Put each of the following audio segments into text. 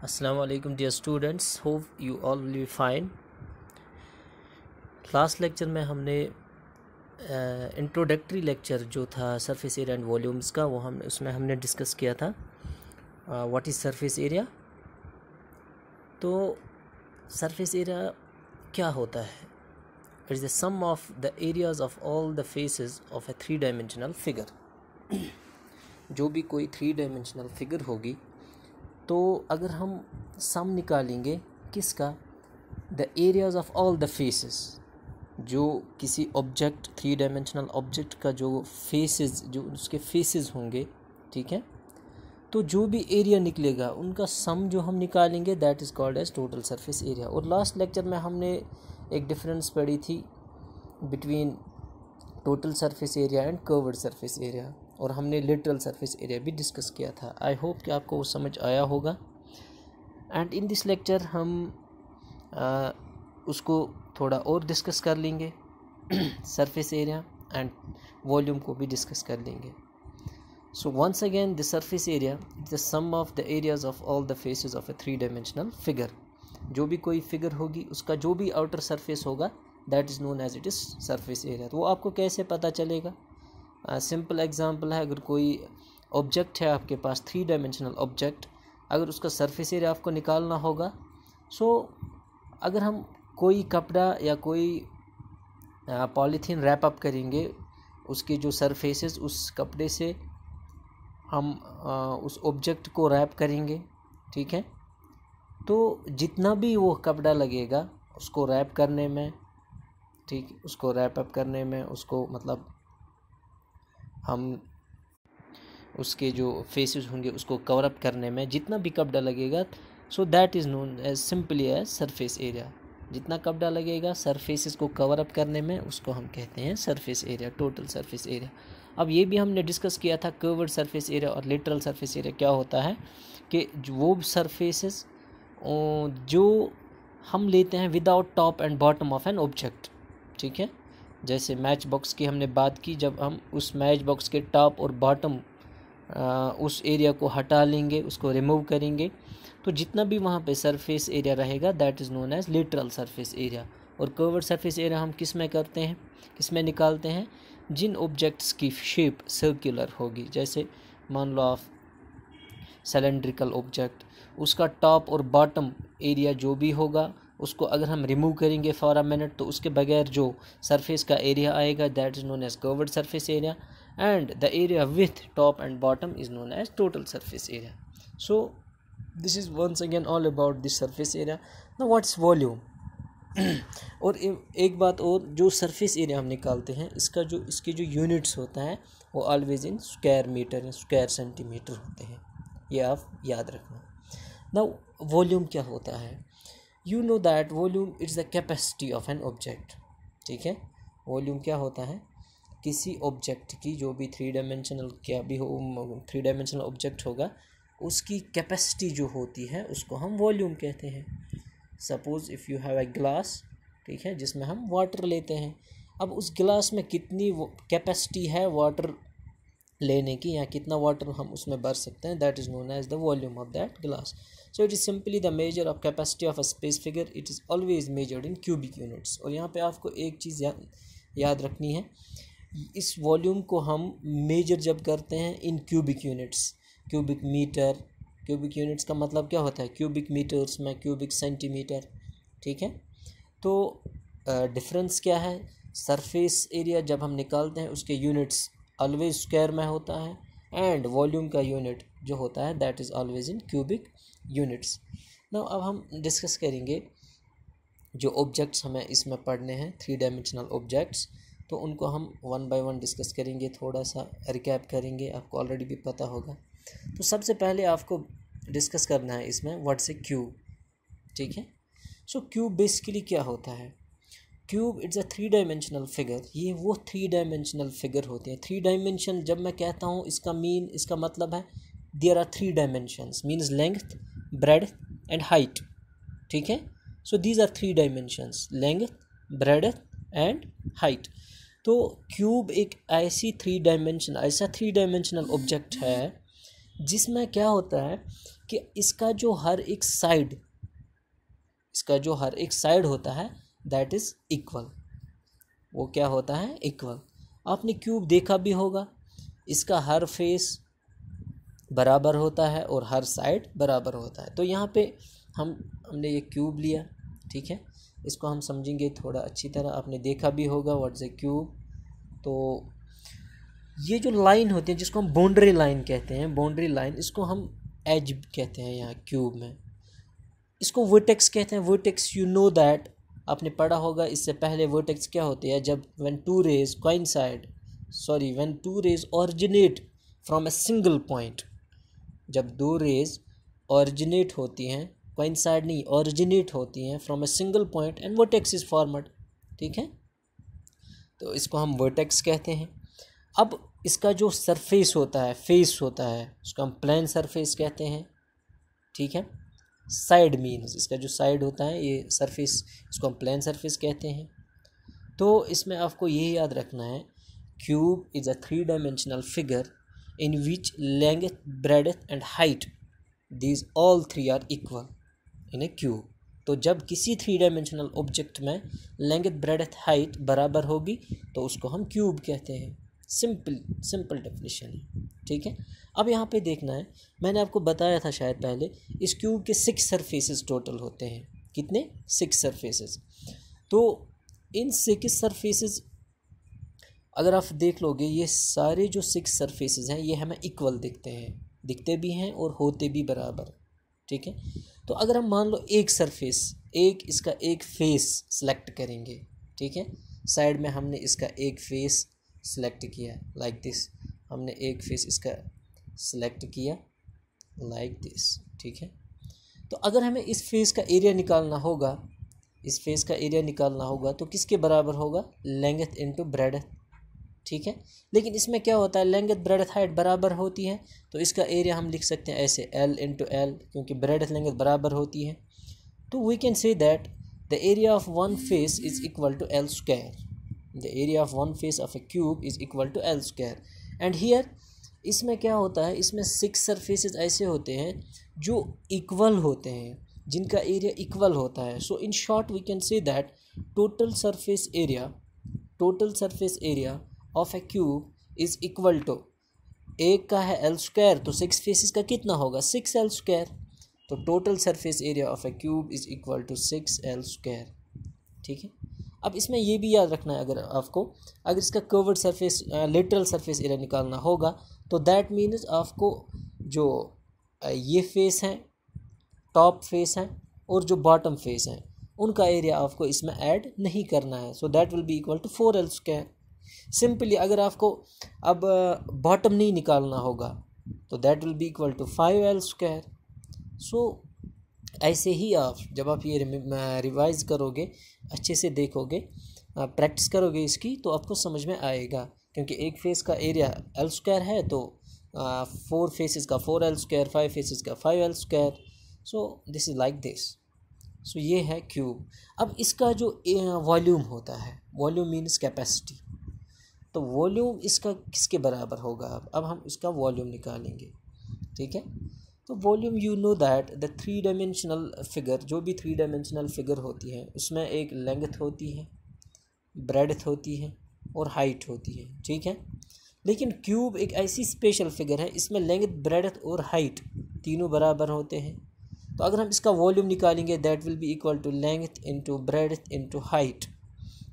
Assalamu alaikum dear students, hope you all will be fine. Last lecture में हमने introductory lecture जो था surface area and volumes का वो उसमें हमने डिस्कस किया था व्हाट इज़ सरफेस एरिया। तो सरफेस एरिया क्या होता है? It is the sum of the areas of all the faces of a 3 dimensional figure. जो भी कोई 3 डायमेंशनल फिगर होगी तो अगर हम सम निकालेंगे किसका, the areas of all the faces, जो किसी ऑब्जेक्ट 3 डायमेंशनल ऑब्जेक्ट का जो फेसेस, जो उसके फेसेस होंगे, ठीक है, तो जो भी एरिया निकलेगा उनका सम जो हम निकालेंगे that is called as total surface area. और लास्ट लेक्चर में हमने एक डिफरेंस पढ़ी थी between total surface area and curved surface area, और हमने लिटरल सरफेस एरिया भी डिस्कस किया था। आई होप कि आपको वो समझ आया होगा। एंड इन दिस लेक्चर हम उसको थोड़ा और डिस्कस कर लेंगे सरफेस एरिया एंड वॉल्यूम को भी डिस्कस कर लेंगे। So once again the surface area is the sum of the areas of all the faces of a 3 dimensional figure. जो भी कोई फिगर होगी उसका जो भी आउटर सरफेस होगा that is known as it is surface area. तो वो आपको कैसे पता चलेगा? सिंपल एग्जांपल है, अगर कोई ऑब्जेक्ट है आपके पास 3 डायमेंशनल ऑब्जेक्ट, अगर उसका सरफेस एरिया आपको निकालना होगा, सो अगर हम कोई कपड़ा या कोई पॉलीथीन रैप अप करेंगे, उसके जो सरफेसेस उस कपड़े से हम उस ऑब्जेक्ट को रैप करेंगे, ठीक है, तो जितना भी वो कपड़ा लगेगा उसको रैप करने में, ठीक, उसको रैप अप करने में, उसको मतलब हम उसके जो फेसेस होंगे उसको कवर अप करने में जितना भी कपड़ा लगेगा, so that is known as simply as surface area. जितना कपड़ा लगेगा सरफेसेस को कवर अप करने में उसको हम कहते हैं surface area, total surface area. अब ये भी हमने डिस्कस किया था कर्व्ड सरफेस एरिया और लिटरल सरफेस एरिया क्या होता है, कि वो सरफेसेस जो हम लेते हैं without top and bottom of an object, ठीक है। जैसे मैच बॉक्स की हमने बात की, जब हम उस मैच बॉक्स के टॉप और बॉटम उस एरिया को हटा लेंगे, उसको रिमूव करेंगे, तो जितना भी वहाँ पे सरफेस एरिया रहेगा that is known as lateral surface area. और कर्व्ड सरफेस एरिया हम किस में करते हैं, किस में निकालते हैं? जिन ऑब्जेक्ट्स की शेप सर्कुलर होगी, जैसे मान लो आप सिलेंड्रिकल ऑब्जेक्ट, उसका टॉप और बॉटम एरिया जो भी होगा उसको अगर हम रिमूव करेंगे फॉर अ मिनट, तो उसके बगैर जो सरफेस का एरिया आएगा that is known as curved surface area, and the area with top and bottom is known as total surface area. So this is once again all about the surface area. Now what's volume? और एक बात और, जो surface area हम निकालते हैं इसके जो यूनिट्स होता है वो ऑलवेज इन स्क्वायर मीटर या स्क्वायर सेंटीमीटर होते हैं, ये आप याद रखना। नाउ वॉल्यूम क्या होता है? You know that volume is the capacity of an object, ठीक है। वॉल्यूम क्या होता है? किसी ऑब्जेक्ट की, जो भी 3 डायमेंशनल क्या भी हो, 3 डायमेंशनल ऑब्जेक्ट होगा, उसकी कैपेसिटी जो होती है उसको हम वॉल्यूम कहते हैं। Suppose if you have a glass, ठीक है, जिसमें हम वाटर लेते हैं, अब उस गिलास में कितनी कैपेसिटी है वाटर लेने की, या कितना वाटर हम उसमें भर सकते हैं, that is known as the volume of that glass. So it is simply the measure of capacity of a space figure, it is always measured in cubic units. और यहाँ पे आपको एक चीज़ याद रखनी है, इस वॉल्यूम को हम मेजर जब करते हैं in cubic units, cubic metre, cubic units का मतलब क्या होता है, क्यूबिक मीटर्स में क्यूबिक सेंटीमीटर, ठीक है। तो डिफरेंस क्या है? सरफेस एरिया जब हम निकालते हैं उसके यूनिट्स ऑलवेज स्क्वायर में होता है, एंड वॉल्यूम का यूनिट जो होता है that is always in cubic units. Now अब हम डिस्कस करेंगे जो ऑब्जेक्ट्स हमें इसमें पढ़ने हैं 3 डायमेंशनल ऑब्जेक्ट्स, तो उनको हम 1 बाय 1 डिस्कस करेंगे, थोड़ा सा रिकैप करेंगे, आपको ऑलरेडी भी पता होगा। तो सबसे पहले आपको डिस्कस करना है इसमें व्हाट्स ए क्यूब, ठीक है। सो क्यूब बेसिकली क्या होता है? Cube it's a 3 dimensional figure. ये वो 3 डायमेंशनल फिगर होते हैं। 3 डायमेंशन जब मैं कहता हूँ इसका मतलब है there are 3 dimensions, means length, breadth and height, ठीक है। So these are 3 dimensions, length, breadth and height. तो क्यूब एक ऐसा 3 डायमेंशनल ऑब्जेक्ट है जिसमें क्या होता है कि इसका जो हर एक साइड होता है दैट इज इक्वल। वो क्या होता है? इक्वल। आपने क्यूब देखा भी होगा, इसका हर फेस बराबर होता है और हर साइड बराबर होता है। तो यहाँ पे हमने ये क्यूब लिया, ठीक है, इसको हम समझेंगे थोड़ा अच्छी तरह। आपने देखा भी होगा व्हाट इज ए क्यूब। तो ये जो लाइन होती है जिसको हम बाउंड्री लाइन कहते हैं, बाउंड्री लाइन, इसको हम एज कहते हैं यहाँ क्यूब में। इसको वर्टेक्स कहते हैं। वर्टेक्स यू नो दैट, आपने पढ़ा होगा इससे पहले। वर्टेक्स क्या होती है? जब when two rays originate from a single point, जब दो रेज ऑरिजिनेट होती हैं, कोइंसाइड नहीं, ऑरिजिनेट होती हैं from a single point and vertex is formed, ठीक है, तो इसको हम वर्टेक्स कहते हैं। अब इसका जो सरफेस होता है, फेस होता है, उसको हम प्लेन सरफेस कहते हैं, ठीक है। साइड मीन्स इसका जो साइड होता है, ये सरफेस, इसको हम प्लेन सरफेस कहते हैं। तो इसमें आपको ये याद रखना है, cube is a 3 dimensional figure in which length, breadth and height, these all 3 are equal in a cube। तो जब किसी 3 डायमेंशनल ऑब्जेक्ट में लेंथ, ब्रेडथ, हाइट बराबर होगी तो उसको हम क्यूब कहते हैं। सिंपल डेफिनेशन है, ठीक है। अब यहाँ पे देखना है, मैंने आपको बताया था शायद पहले, इस क्यूब के 6 सरफेसेस टोटल होते हैं। कितने? 6 सरफेसेस। तो इन 6 सरफेसेस अगर आप देख लोगे, ये सारे जो 6 सरफेसेस हैं ये हमें इक्वल दिखते भी हैं और होते भी बराबर, ठीक है। तो अगर हम मान लो एक सरफेस, इसका एक फेस सेलेक्ट करेंगे, ठीक है, साइड में हमने इसका एक फेस सेलेक्ट किया लाइक दिस, हमने एक फेस इसका सेलेक्ट किया लाइक दिस, ठीक है। तो अगर हमें इस फेस का एरिया निकालना होगा, तो किसके बराबर होगा? लेंथ इनटू ब्रेडथ, ठीक है। लेकिन इसमें क्या होता है, लेंथ, ब्रेडथ, हाइट बराबर होती है, तो इसका एरिया हम लिख सकते हैं ऐसे, L इंटू एल, क्योंकि ब्रेडथ लेंथ बराबर होती है। तो we can say that the area of one face is equal to L square. The area of one face of a cube is equal to L square. And here इसमें क्या होता है, इसमें 6 surfaces ऐसे होते हैं जो इक्वल होते हैं, जिनका एरिया इक्वल होता है। So in short we can say that total surface area of a cube is equal to, एक का है L स्क्वायर, तो 6 फेसेस का कितना होगा? 6L स्क्वायर। तो total surface area of a cube is equal to 6L स्क्वायर, ठीक है। अब इसमें ये भी याद रखना है, अगर इसका curved surface, lateral surface area निकालना होगा, तो दैट मीन्स आपको जो ये फेस हैं, टॉप फेस हैं और जो बॉटम फेस हैं, उनका एरिया आपको इसमें ऐड नहीं करना है। So that will be equal to 4L स्क्वायर। सिंपली अगर आपको अब बॉटम नहीं निकालना होगा तो that will be equal to 5L स्क्वायर। सो ऐसे ही आप जब आप ये रिवाइज करोगे, अच्छे से देखोगे, प्रैक्टिस करोगे इसकी, तो आपको समझ में आएगा। क्योंकि एक फेस का एरिया L स्क्वायर है, तो 4 फेसेस का 4L स्क्वायर, 5 फेसेस का 5L स्क्वायर। So this is like this. So ये है क्यूब। अब इसका जो वॉल्यूम होता है, वॉल्यूम मीन्स कैपेसिटी, तो वॉल्यूम इसका किसके बराबर होगा? अब हम इसका वॉल्यूम निकालेंगे, ठीक है। तो volume, you know that the 3 dimensional figure, जो भी 3 डायमेंशनल फिगर होती है, उसमें एक लेंथ होती है, ब्रेडथ होती है और हाइट होती है, ठीक है। लेकिन क्यूब एक ऐसी स्पेशल फिगर है, इसमें लेंथ, ब्रेडथ और हाइट तीनों बराबर होते हैं। तो अगर हम इसका वॉल्यूम निकालेंगे, that will be equal to length into breadth into height.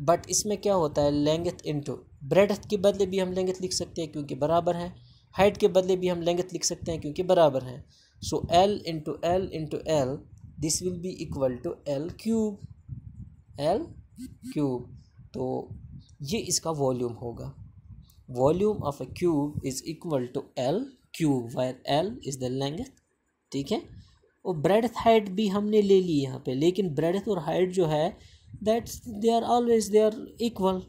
But इसमें क्या होता है, लेंथ इंटू ब्रेडथ के बदले भी हम लेंथ लिख सकते हैं क्योंकि बराबर है, हाइट के बदले भी हम लेंथ लिख सकते हैं क्योंकि बराबर है। So L into L this will be equal to L cube. तो ये इसका वॉल्यूम होगा। Volume of a cube is equal to L cube, where L is the length, ठीक है। और ब्रेडथ, हाइट भी हमने ले ली यहाँ पे, लेकिन ब्रेडथ और हाइट जो है दैट्स दे आर इक्वल।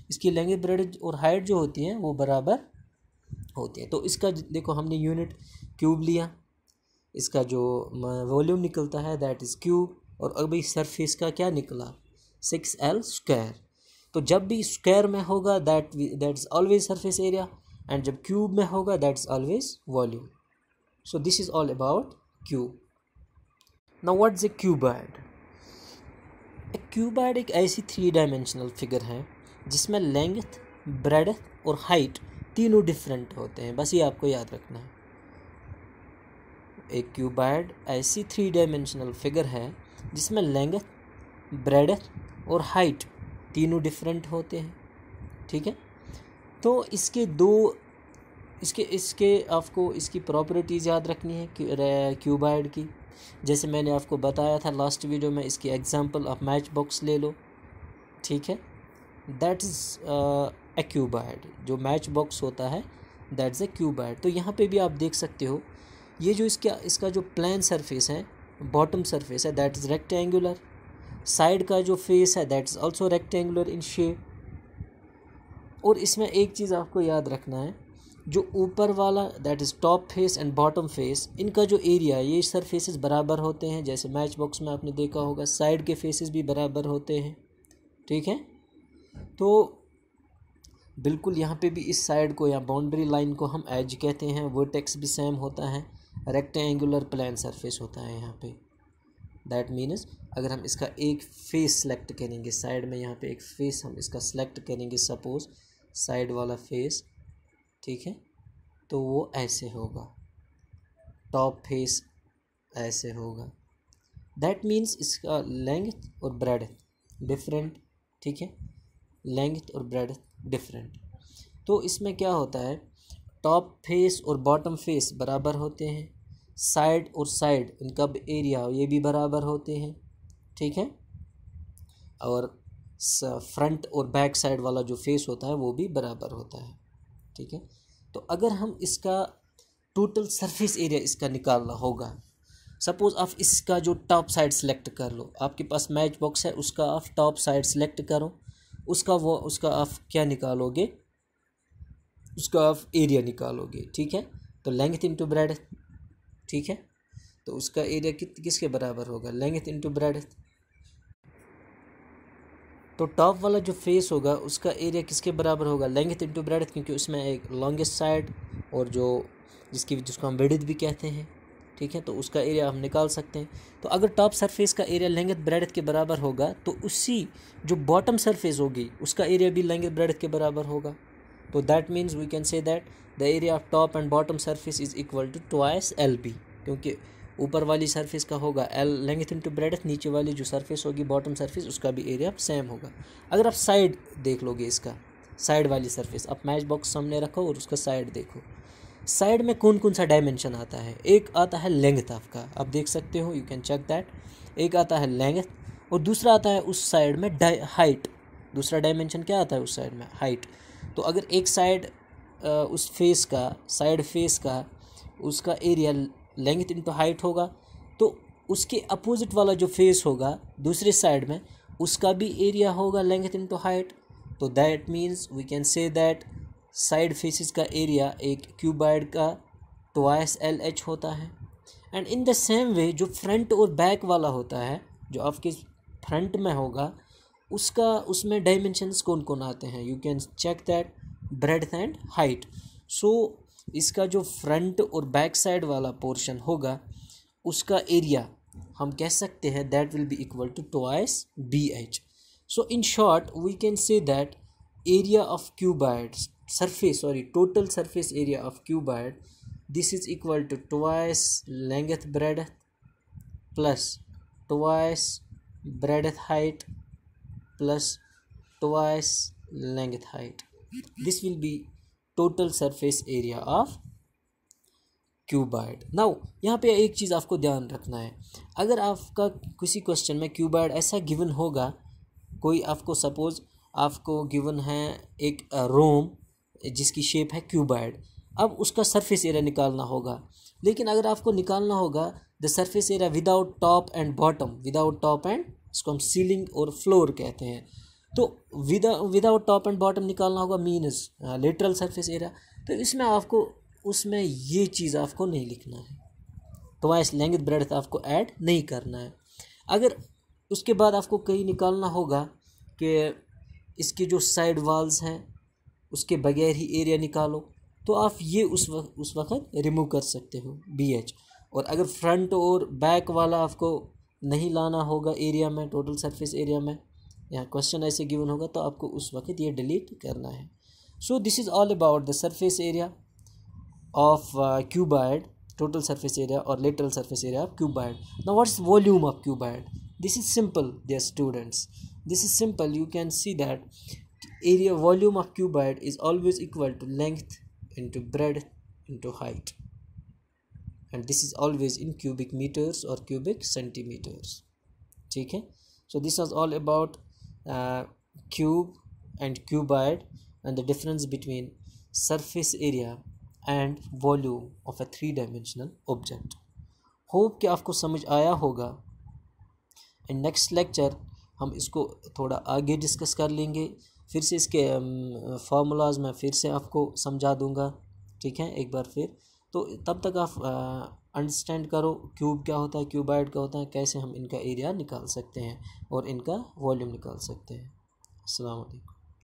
इसकी लेंथ, ब्रेडथ और हाइट जो होती हैं वो बराबर होती है। तो इसका देखो, हमने यूनिट क्यूब लिया, इसका जो वॉल्यूम निकलता है दैट इज़ क्यूब, और अभी सरफेस का क्या निकला, 6L स्क्वायर। तो जब भी स्क्वायर में होगा that is always surface area, and जब क्यूब में होगा that is always volume. So this is all about cube. Now what is a cuboid? Cuboid एक ऐसी 3 डायमेंशनल फिगर है जिसमें लेंथ, ब्रेड्थ और हाइट तीनों डिफरेंट होते हैं। बस ये आपको याद रखना है। एक क्यूबॉइड ऐसी 3 डायमेंशनल फिगर है जिसमें लेंथ, ब्रेड्थ और हाइट तीनों डिफरेंट होते हैं। ठीक है, तो इसके आपको इसकी प्रॉपर्टीज़ याद रखनी है क्यूबॉइड की। जैसे मैंने आपको बताया था लास्ट वीडियो में, इसकी एग्जांपल आप मैच बॉक्स ले लो। ठीक है, दैट इज़ ए क्यूबॉइड। जो मैच बॉक्स होता है दैट्स ए क्यूबॉइड। तो यहाँ पे भी आप देख सकते हो, ये जो इसका जो प्लेन सरफेस है, बॉटम सरफेस है, दैट इज़ रेक्टेंगुलर। साइड का जो फेस है that is also rectangular in shape. और इसमें एक चीज़ आपको याद रखना है, जो ऊपर वाला that is top face and bottom face, इनका जो एरिया, ये सरफेसेस बराबर होते हैं। जैसे मैच बॉक्स में आपने देखा होगा साइड के फेसेस भी बराबर होते हैं। ठीक है, तो बिल्कुल यहाँ पे भी इस साइड को या बाउंड्री लाइन को हम एज कहते हैं। वर्टेक्स भी सेम होता है, रेक्टेंगुलर प्लेन सरफेस होता है यहाँ पे। दैट मीन्स अगर हम इसका एक फेस सेलेक्ट करेंगे साइड में, यहाँ पे एक फेस हम इसका सेलेक्ट करेंगे, सपोज साइड वाला फेस, ठीक है, तो वो ऐसे होगा, टॉप फेस ऐसे होगा। दैट मीन्स इसका लेंथ और ब्रेड्थ डिफरेंट। ठीक है, लेंथ और ब्रेड्थ डिफरेंट। तो इसमें क्या होता है, टॉप फेस और बॉटम फेस बराबर होते हैं, साइड और साइड इनका एरिया ये भी बराबर होते हैं। ठीक है, और फ्रंट और बैक साइड वाला जो फेस होता है वो भी बराबर होता है। ठीक है, तो अगर हम इसका टोटल सरफेस एरिया इसका निकालना होगा, सपोज़ आप इसका जो टॉप साइड सेलेक्ट कर लो, आपके पास मैच बॉक्स है, उसका आप टॉप साइड सेलेक्ट करो, उसका आप क्या निकालोगे, उसका आप एरिया निकालोगे। ठीक है, तो लेंथ इंटू ब्रेड्थ। ठीक है, तो उसका एरिया किसके बराबर होगा, लेंथ इंटू ब्रेड्थ। तो टॉप वाला जो फेस होगा उसका एरिया किसके बराबर होगा, लेंथ इंटू ब्रेड्थ, क्योंकि उसमें एक लॉन्गेस्ट साइड और जिसको हम विड्थ भी कहते हैं। ठीक है, तो उसका एरिया हम निकाल सकते हैं। तो अगर टॉप सरफेस का एरिया लेंथ ब्रेड्थ के बराबर होगा, तो उसी जो बॉटम सरफेस होगी उसका एरिया भी लेंथ ब्रेड्थ के बराबर होगा। तो that means we can say that the area of top and bottom surface is equal to twice LB, क्योंकि ऊपर वाली सरफेस का होगा L लेंथ इंटू ब्रेड्थ, नीचे वाली जो सरफेस होगी बॉटम सरफेस उसका भी एरिया सेम होगा। अगर आप साइड देख लोगे, इसका साइड वाली सरफेस, आप मैच बॉक्स सामने रखो और उसका साइड देखो, साइड में कौन कौन सा डायमेंशन आता है। एक आता है लेंथ, आपका आप देख सकते हो, यू कैन चेक दैट। एक आता है लेंथ और दूसरा आता है उस साइड में हाइट। दूसरा डायमेंशन क्या आता है उस साइड में, हाइट। तो अगर एक साइड उस फेस का, साइड फेस का उसका एरिया लेंथ इंटू हाइट होगा, तो उसके अपोजिट वाला जो फेस होगा दूसरे साइड में उसका भी एरिया होगा लेंथ इंटू हाइट। तो that means we can say that side faces का एरिया एक क्यूबॉइड का ट्वाइस LH होता है। And in the same way जो फ्रंट और बैक वाला होता है, जो आपके फ्रंट में होगा उसमें डायमेंशंस कौन कौन आते हैं, you can check that breadth and height. So इसका जो फ्रंट और बैक साइड वाला पोर्शन होगा उसका एरिया हम कह सकते हैं that will be equal to twice BH। So in short we can say that area of cuboid total surface area of cuboid, this is equal to twice length breadth plus twice breadth height plus twice length height. This will be total surface area of cuboid. Now यहाँ पे एक चीज़ आपको ध्यान रखना है, अगर आपका किसी क्वेश्चन में क्यूबॉइड ऐसा गिवन होगा, कोई आपको सपोज आपको गिवन है एक रोम जिसकी शेप है क्यूबॉइड, अब उसका सरफेस एरिया निकालना होगा। लेकिन अगर आपको निकालना होगा the surface area without top and bottom, without top and, इसको हम सीलिंग और फ्लोर कहते हैं, तो विदाउट टॉप एंड बॉटम निकालना होगा मीन्स लेटरल सरफेस एरिया। तो इसमें आपको उसमें ये चीज़ आपको नहीं लिखना है, ट्वाइस लेंथ ब्रेड्थ आपको ऐड नहीं करना है। अगर उसके बाद आपको कहीं निकालना होगा कि इसकी जो साइड वॉल्स हैं उसके बगैर ही एरिया निकालो, तो आप ये उस वक्त रिमूव कर सकते हो BH। और अगर फ्रंट और बैक वाला आपको नहीं लाना होगा एरिया में, टोटल सरफेस एरिया में, या क्वेश्चन ऐसे गिवन होगा तो आपको उस वक्त ये डिलीट करना है. सो this is all about the surface area of cuboid, total surface area or lateral surface area of cuboid. Now what's volume of cuboid? This is simple, dear students. This is simple. You can see that area volume of cuboid is always equal to length into breadth into height, and this is always in cubic meters or cubic centimeters. ठीक है. So this was all about cube and cuboid and the difference between surface area and volume of a 3-dimensional object. Hope कि आपको समझ आया होगा. And next lecture हम इसको थोड़ा आगे डिस्कस कर लेंगे. फिर से इसके फार्मूलाज मैं फिर से आपको समझा दूंगा. ठीक है, एक बार फिर. तो तब तक आप अंडरस्टैंड करो क्यूब क्या होता है, क्यूबाइड क्या होता है, कैसे हम इनका एरिया निकाल सकते हैं और इनका वॉल्यूम निकाल सकते हैं. अस्सलाम वालेकुम.